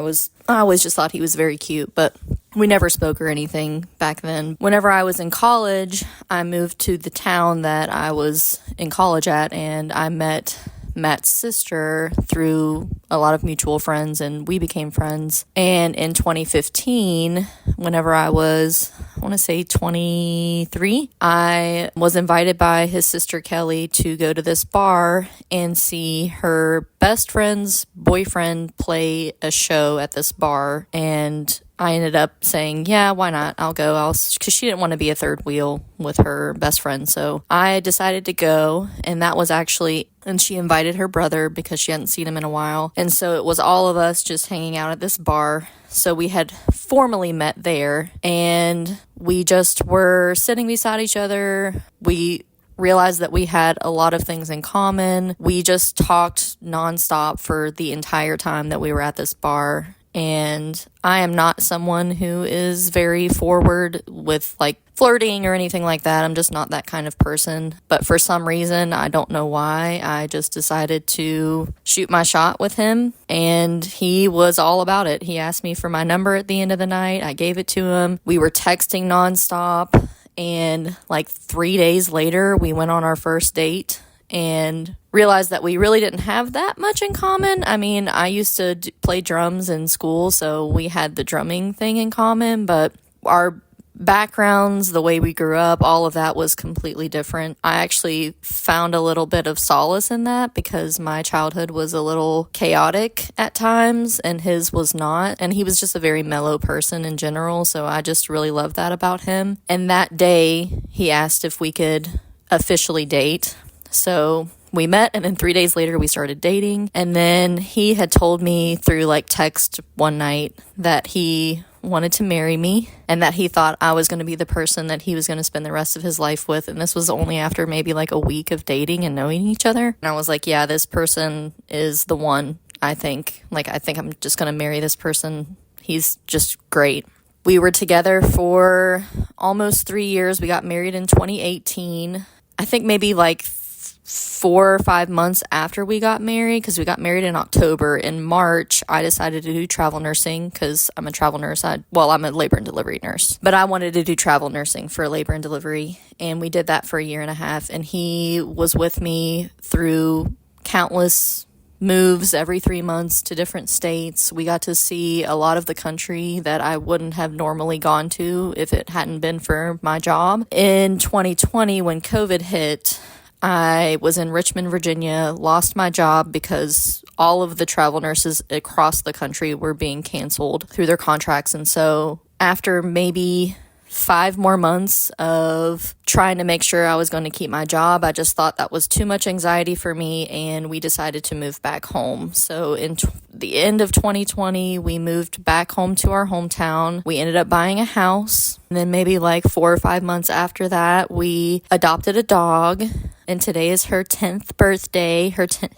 always just thought he was very cute, but we never spoke or anything back then. Whenever I was in college, I moved to the town that I was in college at, and I met Matt's sister through a lot of mutual friends, and we became friends. And in 2015, whenever I was, want to say 23, I was invited by his sister Kelly to go to this bar and see her best friend's boyfriend play a show at this bar. And I ended up saying, yeah, why not? I'll go. Because she didn't want to be a third wheel with her best friend. So I decided to go. And that was actually, and she invited her brother because she hadn't seen him in a while. And so it was all of us just hanging out at this bar. So we had formally met there. And we just were sitting beside each other. We realized that we had a lot of things in common. We just talked nonstop for the entire time that we were at this bar. And I am not someone who is very forward with like flirting or anything like that. I'm just not that kind of person. But for some reason, I don't know why, I just decided to shoot my shot with him. And he was all about it. He asked me for my number at the end of the night. I gave it to him. We were texting nonstop. And like 3 days later, we went on our first date and realized that we really didn't have that much in common. I mean, I used to play drums in school, so we had the drumming thing in common, but our backgrounds, the way we grew up, all of that was completely different. I actually found a little bit of solace in that because my childhood was a little chaotic at times and his was not. And he was just a very mellow person in general, so I just really loved that about him. And that day, he asked if we could officially date. So we met, and then 3 days later we started dating. And then he had told me through like text one night that he wanted to marry me and that he thought I was going to be the person that he was going to spend the rest of his life with. And this was only after maybe like a week of dating and knowing each other. And I was like, yeah, this person is the one, I think. Like, I think I'm just going to marry this person. He's just great. We were together for almost 3 years. We got married in 2018. I think maybe like 4 or 5 months after we got married, because we got married in October. In March, I decided to do travel nursing because I'm a travel nurse. I'm a labor and delivery nurse, but I wanted to do travel nursing for labor and delivery, and we did that for a year and a half, and he was with me through countless moves every 3 months to different states. We got to see a lot of the country that I wouldn't have normally gone to if it hadn't been for my job. In 2020, when COVID hit, I was in Richmond, Virginia, lost my job because all of the travel nurses across the country were being canceled through their contracts. And so after maybe 5 more months of trying to make sure I was going to keep my job, I just thought that was too much anxiety for me, and we decided to move back home. So in the end of 2020, we moved back home to our hometown. We ended up buying a house, and then maybe like 4 or 5 months after that, we adopted a dog, and today is her 10th birthday,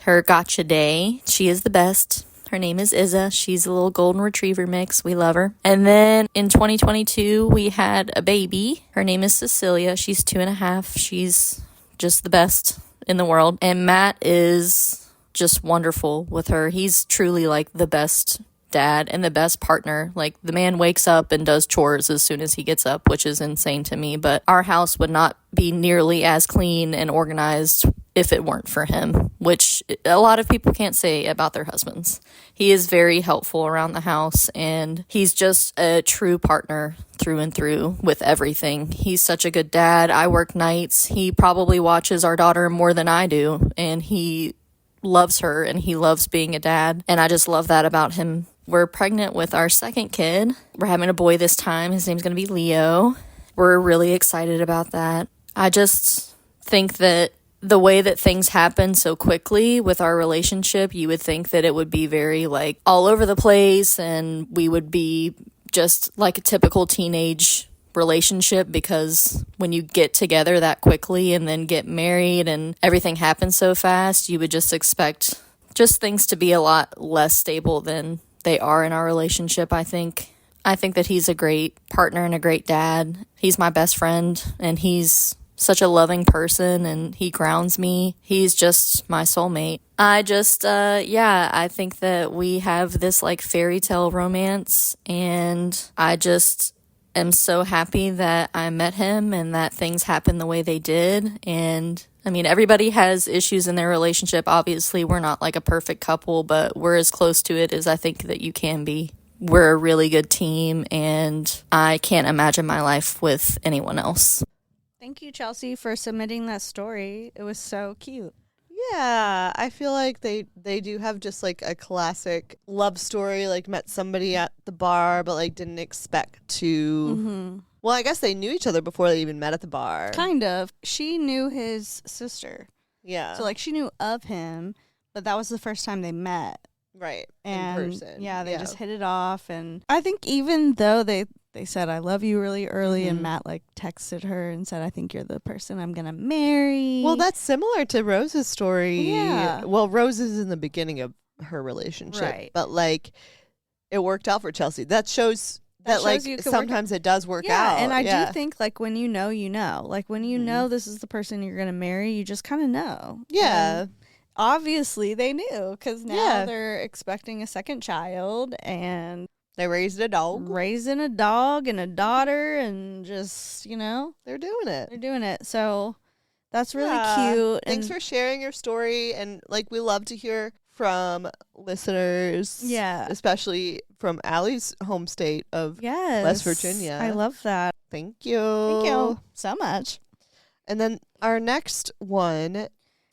her gotcha day. She is the best. Her name is Izza. She's a little golden retriever mix. We love her. And then in 2022, we had a baby. Her name is Cecilia. She's 2.5. She's just the best in the world. And Matt is just wonderful with her. He's truly like the best dad and the best partner. Like, the man wakes up and does chores as soon as he gets up, which is insane to me. But our house would not be nearly as clean and organized if it weren't for him, which a lot of people can't say about their husbands. He is very helpful around the house, and he's just a true partner through and through with everything. He's such a good dad. I work nights. He probably watches our daughter more than I do, and he loves her, and he loves being a dad, and I just love that about him. We're pregnant with our second kid. We're having a boy this time. His name's going to be Leo. We're really excited about that. I just think that the way that things happen so quickly with our relationship, you would think that it would be very like all over the place, and we would be just like a typical teenage relationship, because when you get together that quickly and then get married and everything happens so fast, you would just expect just things to be a lot less stable than they are in our relationship. I think that he's a great partner and a great dad. He's my best friend, and he's such a loving person, and he grounds me. He's just my soulmate. I think that we have this like fairy tale romance, and I just am so happy that I met him and that things happened the way they did. And I mean, everybody has issues in their relationship. Obviously, we're not like a perfect couple, but we're as close to it as I think that you can be we're a really good team, and I can't imagine my life with anyone else. Thank you, Chelsea, for submitting that story. It was so cute. Yeah, I feel like they do have just like a classic love story, like met somebody at the bar but like didn't expect to. Well, I guess they knew each other before they even met at the bar. Kind of. She knew his sister. Yeah. So like she knew of him, but that was the first time they met. Right. And in person. yeah, they just hit it off. And I think even though they said I love you really early, and Matt like texted her and said, I think you're the person I'm gonna marry. Well, that's similar to Rose's story. Yeah. Well, Rose is in the beginning of her relationship. Right. But like it worked out for Chelsea. That shows that shows like you can sometimes it does work out. And I do think like when you know, like when you know this is the person you're gonna marry, you just kind of know. Yeah. And obviously they knew, because now they're expecting a second child, and they raised a dog. Raising a dog and a daughter, and just, they're doing it. They're doing it. So that's really cute. Thanks for sharing your story. And like, we love to hear from listeners. Yeah. Especially from Allie's home state of West Virginia. I love that. Thank you. Thank you so much. And then our next one,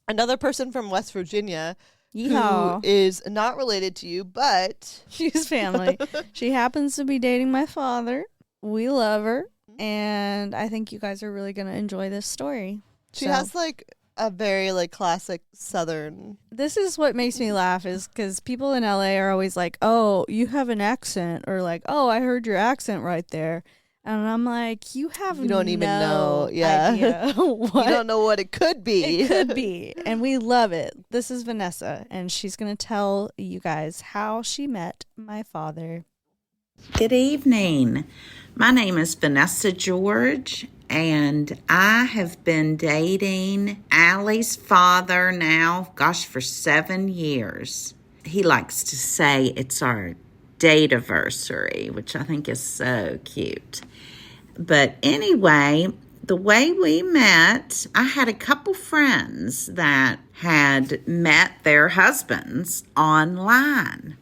another person from West Virginia. Yeehaw. Who is not related to you, but she's family. She happens to be dating my father. We love her, and I think you guys are really going to enjoy this story. She has like a very like classic Southern. This is what makes me laugh, is because people in LA are always like, oh, you have an accent, or like, oh, I heard your accent right there. And I'm like, you don't even know idea what. You don't know what it could be. It could be. And we love it. This is Vanessa, and she's going to tell you guys how she met my father. Good evening. My name is Vanessa George, and I have been dating Allie's father now, for 7 years. He likes to say it's our date-iversary, which I think is so cute. But anyway, the way we met, I had a couple friends that had met their husbands online.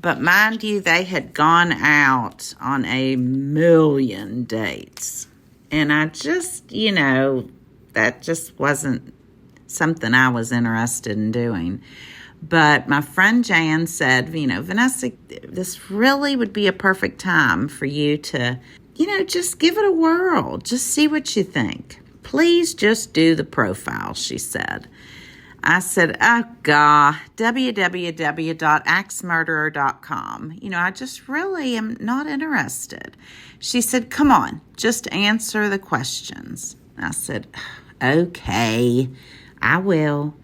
But mind you, they had gone out on a million dates. And I just, that just wasn't something I was interested in doing. But my friend Jan said, Vanessa, this really would be a perfect time for you to, just give it a whirl. Just see what you think. Please just do the profile, she said. I said, oh, God, www.axemurderer.com. I just really am not interested. She said, come on, just answer the questions. I said, okay, I will.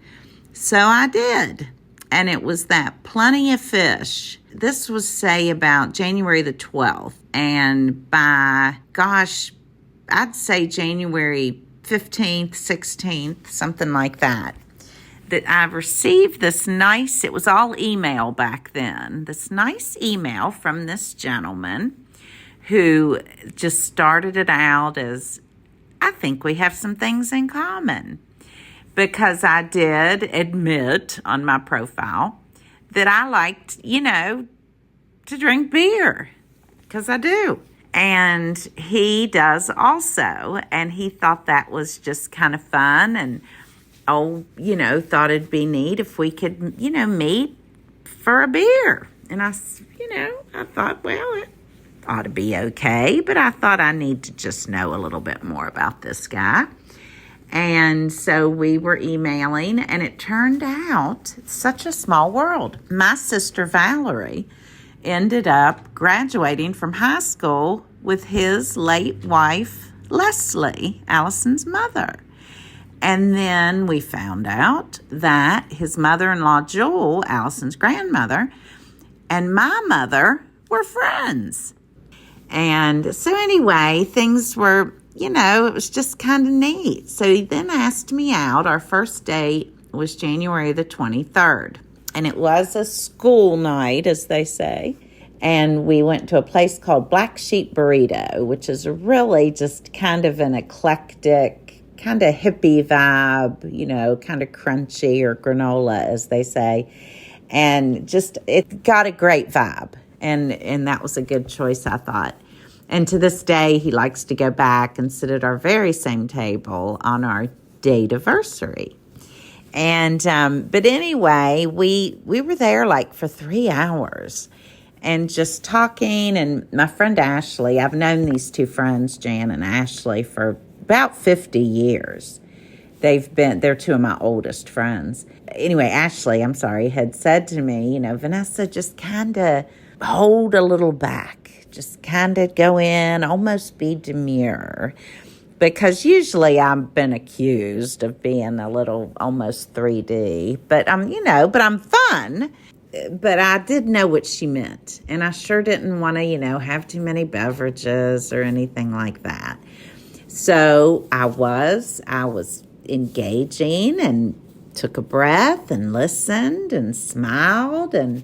So I did. And it was that Plenty of Fish. This was, say, about January the 12th. And by, I'd say January 15th, 16th, something like that I received this nice, it was all email back then, this nice email from this gentleman who just started it out as, I think we have some things in common. Because I did admit on my profile that I liked, to drink beer. Because I do. And he does also. And he thought that was just kind of fun. And, thought it'd be neat if we could, meet for a beer. And I thought, well, it ought to be okay. But I thought I need to just know a little bit more about this guy. And so we were emailing, and it turned out it's such a small world. My sister Valerie ended up graduating from high school with his late wife, Leslie, Allison's mother. And then we found out that his mother-in-law, Jewel, Allison's grandmother, and my mother were friends. And so anyway, things were, it was just kind of neat. So he then asked me out. Our first date was January the 23rd. And it was a school night, as they say. And we went to a place called Black Sheep Burrito, which is really just kind of an eclectic, kind of hippie vibe, kind of crunchy or granola, as they say. And just, it got a great vibe. And that was a good choice, I thought. And to this day, he likes to go back and sit at our very same table on our date anniversary. And but anyway, we were there like for 3 hours and just talking. And my friend Ashley, I've known these two friends, Jan and Ashley, for about 50 years. They're two of my oldest friends. Anyway, Ashley, had said to me, Vanessa, just kind of hold a little back. Just kind of go in, almost be demure. Because usually I've been accused of being a little almost 3D. But I'm fun. But I did know what she meant. And I sure didn't want to, have too many beverages or anything like that. So I was engaging and took a breath and listened and smiled. And,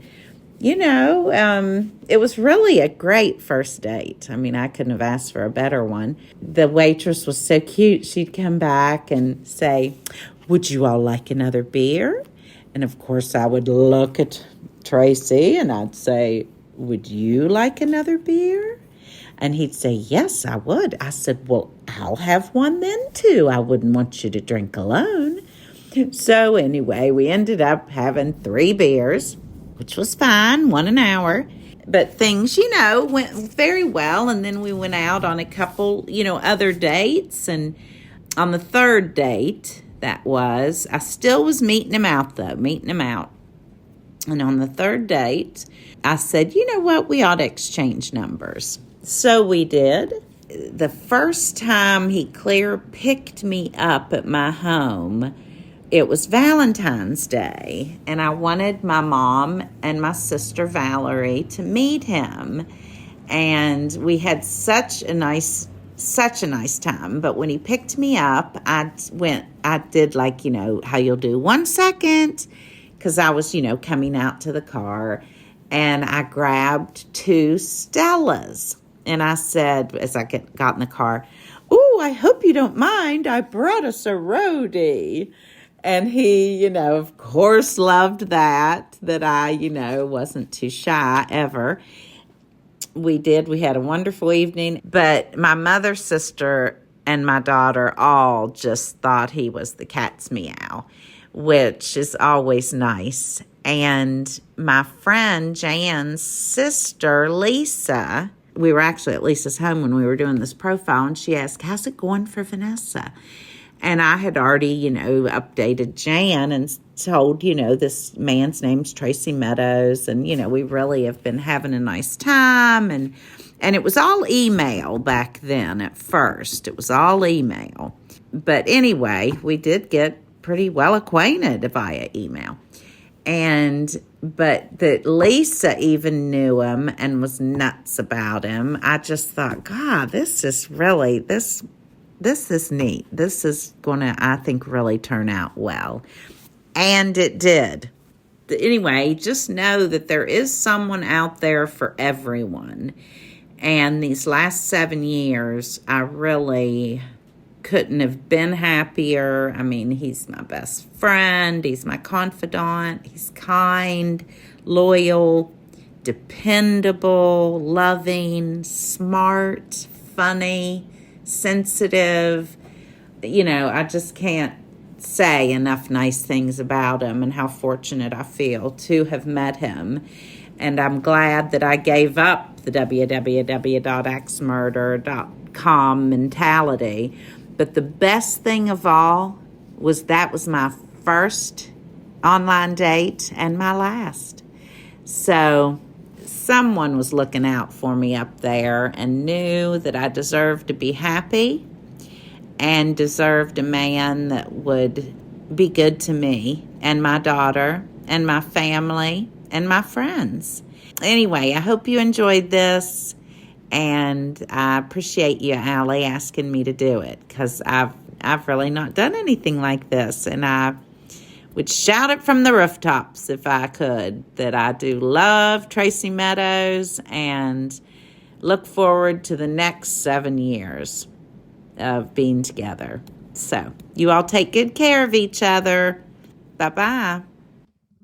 it was really a great first date. I mean, I couldn't have asked for a better one. The waitress was so cute. She'd come back and say, would you all like another beer? And, of course, I would look at Tracy and I'd say, would you like another beer? And he'd say, yes, I would. I said, well, I'll have one then, too. I wouldn't want you to drink alone. So anyway, we ended up having 3 beers, which was fine, 1 an hour. But things, went very well. And then we went out on a couple, other dates. And on the 3rd date, I still was meeting him out. And on the 3rd date, I said, you know what, we ought to exchange numbers. So we did. The first time he picked me up at my home, it was Valentine's Day, and I wanted my mom and my sister Valerie to meet him. And we had such a nice time. But when he picked me up, I did like, how you'll do 1 second, because I was, coming out to the car, and I grabbed 2 Stellas. And I said, as I got in the car, oh, I hope you don't mind. I brought us a roadie. And he, of course loved that I, wasn't too shy ever. We had a wonderful evening. But my mother, sister, and my daughter all just thought he was the cat's meow, which is always nice. And my friend Jan's sister, Lisa, we were actually at Lisa's home when we were doing this profile, and she asked, how's it going for Vanessa? And I had already, updated Jan and told, this man's name's Tracy Meadows, and, we really have been having a nice time. And it was all email back then at first. It was all email. But anyway, we did get pretty well acquainted via email. But that Lisa even knew him and was nuts about him. I just thought, God, this is neat. This is going to, I think, really turn out well. And it did. Anyway, just know that there is someone out there for everyone. And these last 7 years, I really couldn't have been happier. I mean, he's my best friend. He's my confidant. He's kind, loyal, dependable, loving, smart, funny, sensitive. I just can't say enough nice things about him and how fortunate I feel to have met him. And I'm glad that I gave up the www.axmurder.com mentality. But the best thing of all was that was my first online date and my last. So someone was looking out for me up there and knew that I deserved to be happy and deserved a man that would be good to me and my daughter and my family and my friends. Anyway, I hope you enjoyed this. And I appreciate you, Allie, asking me to do it, because I've really not done anything like this. And I would shout it from the rooftops if I could, that I do love Tracy Meadows and look forward to the next 7 years of being together. So you all take good care of each other. Bye-bye.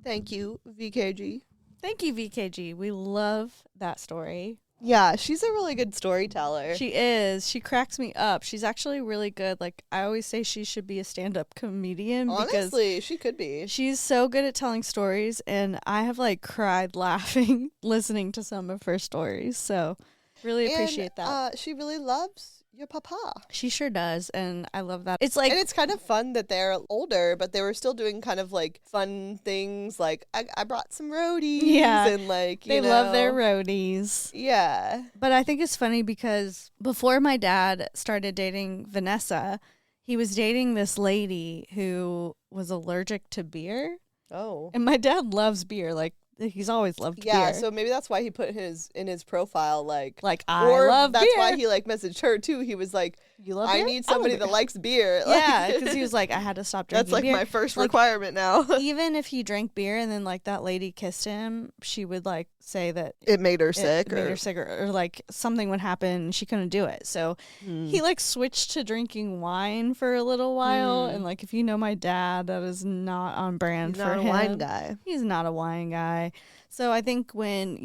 Thank you, VKG. Thank you, VKG. We love that story. Yeah, she's a really good storyteller. She is. She cracks me up. She's actually really good. Like, I always say she should be a stand-up comedian. Honestly, she could be. She's so good at telling stories, and I have, like, cried laughing listening to some of her stories. So, really appreciate that. She really loves your papa. She sure does, and I love that. It's like, and it's kind of fun that they're older, but they were still doing kind of like fun things. Like I brought some roadies, and like they love their roadies. Yeah, but I think it's funny because before my dad started dating Vanessa, he was dating this lady who was allergic to beer. Oh, and my dad loves beer. Like, he's always loved beer. Yeah, so maybe that's why he put in his profile like I love beer. That's why he like messaged her too. He was like, "You love I beer? need somebody that likes beer." Yeah, because he was like, I had to stop drinking. That's like beer. my first requirement now. Even if he drank beer and then like that lady kissed him, she would like say that it made her sick, or like something would happen and she couldn't do it. So he like switched to drinking wine for a little while. And like, if you know my dad, that is not on brand He's for not him. a wine guy. He's not a wine guy. So I think when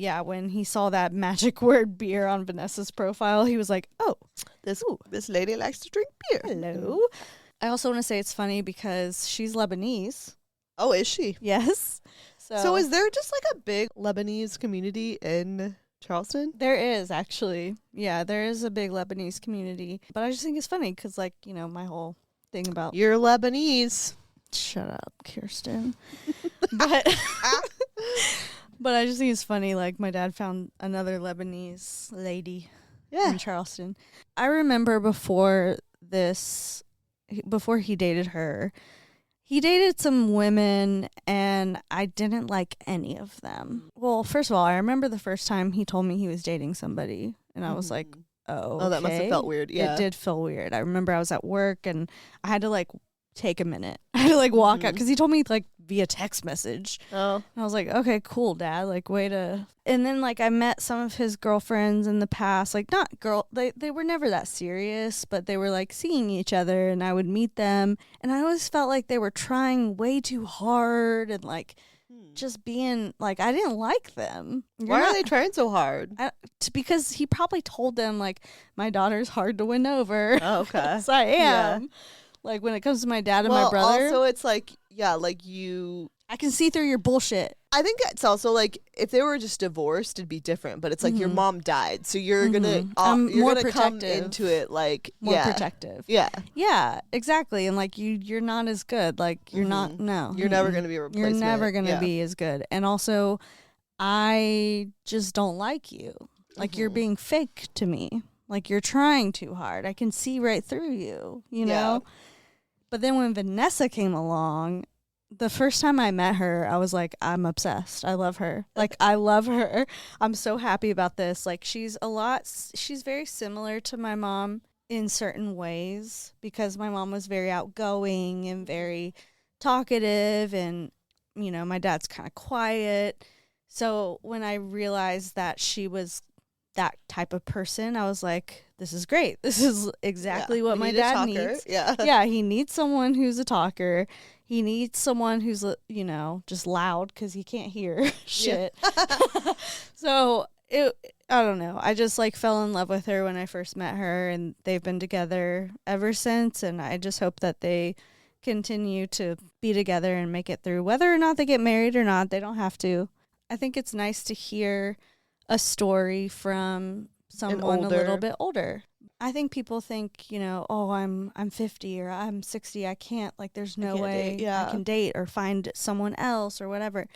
he saw that magic word beer on Vanessa's profile, he was like, "Oh, this lady likes to drink beer." Hello. I also want to say it's funny because she's Lebanese. Oh, is she? Yes. So is there just like a big Lebanese community in Charleston? There is, actually. Yeah, there is a big Lebanese community. But I just think it's funny because, like, you know, my whole thing about... You're Lebanese. Shut up, Kirsten. But I just think it's funny, like, my dad found another Lebanese lady in Charleston. I remember before he dated her, he dated some women, and I didn't like any of them. Well, first of all, I remember the first time he told me he was dating somebody, and I was like, oh, okay. That must have felt weird. Yeah. It did feel weird. I remember I was at work, and I had to, like, take a minute. I had to, like, walk out, because he told me, like, via text message. Oh. And I was like, okay, cool, Dad. Like, way to... And then, like, I met some of his girlfriends in the past. Like, they were never that serious, but they were, like, seeing each other, and I would meet them. And I always felt like they were trying way too hard and, like, just being, like, I didn't like them. Why are they trying so hard? Because he probably told them, like, my daughter's hard to win over. Oh, okay. So I am. Yeah. Like, when it comes to my dad and my brother. Also, it's like, yeah, like you... I can see through your bullshit. I think it's also like, if they were just divorced, it'd be different. But it's like your mom died, so you're gonna come into it like more protective. Yeah, yeah, exactly. And like you're not as good. Like you're not. No, you're never gonna be a replacement. You're never gonna be as good. And also, I just don't like you. Like you're being fake to me. Like you're trying too hard. I can see right through you. You know. But then when Vanessa came along, the first time I met her, I was like, I'm obsessed. I love her. Like, I love her. I'm so happy about this. Like, she's very similar to my mom in certain ways because my mom was very outgoing and very talkative and, you know, my dad's kind of quiet. So when I realized that she was that type of person, I was like, this is great. This is exactly what my dad needs. Yeah, he needs someone who's a talker. He needs someone who's, you know, just loud because he can't hear shit. So I don't know. I just like fell in love with her when I first met her, and they've been together ever since. And I just hope that they continue to be together and make it through. Whether or not they get married or not, they don't have to. I think it's nice to hear a story from someone a little bit older. I think people think, you know, oh, I'm 50 or I'm 60. I can't, like, there's no way I can date or find someone else or whatever.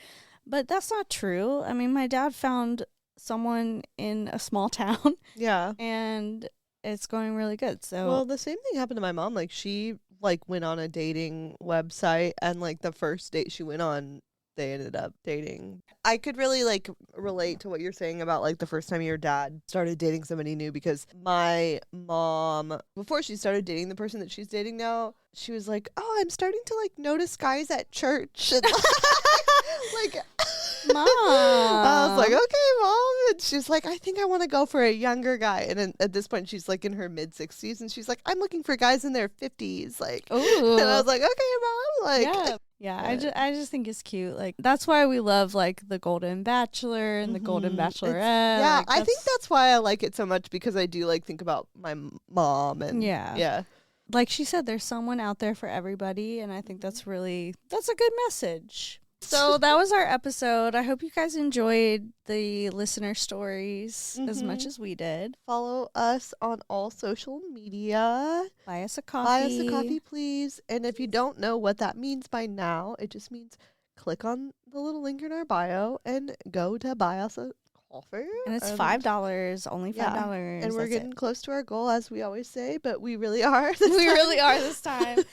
But that's not true. I mean, my dad found someone in a small town. Yeah. And it's going really good. So, well, the same thing happened to my mom. Like, she, like, went on a dating website, and, like, the first date she went on, they ended up dating. I could really like relate to what you're saying about like the first time your dad started dating somebody new, because my mom, before she started dating the person that she's dating now, she was like, "Oh, I'm starting to like notice guys at church." And, like, Mom. I was like, "Okay, Mom." And she's like, "I think I want to go for a younger guy." And then at this point, she's like in her mid 60s, and she's like, "I'm looking for guys in their 50s." Like, Ooh. and I was like, "Okay, Mom." Like, yeah. I just think it's cute. Like, that's why we love like the Golden Bachelor and the Golden Bachelorette. Yeah, Like, I think that's why I like it so much, because I do like think about my mom and yeah. Like she said, there's someone out there for everybody, and I think that's a good message. So that was our episode. I hope you guys enjoyed the listener stories as much as we did. Follow us on all social media. Buy us a coffee. Buy us a coffee, please. And if you don't know what that means by now, it just means click on the little link in our bio and go to buy us a coffee. And it's $5, only $5. And we're getting close to our goal, as we always say, but we really are. We really are this time.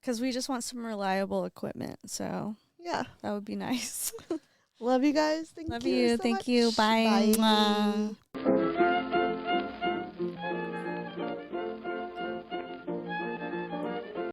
Because we just want some reliable equipment. So yeah, that would be nice. Love you guys. Thank you. Love you. So Thank much. you. Bye. Bye. Mwah.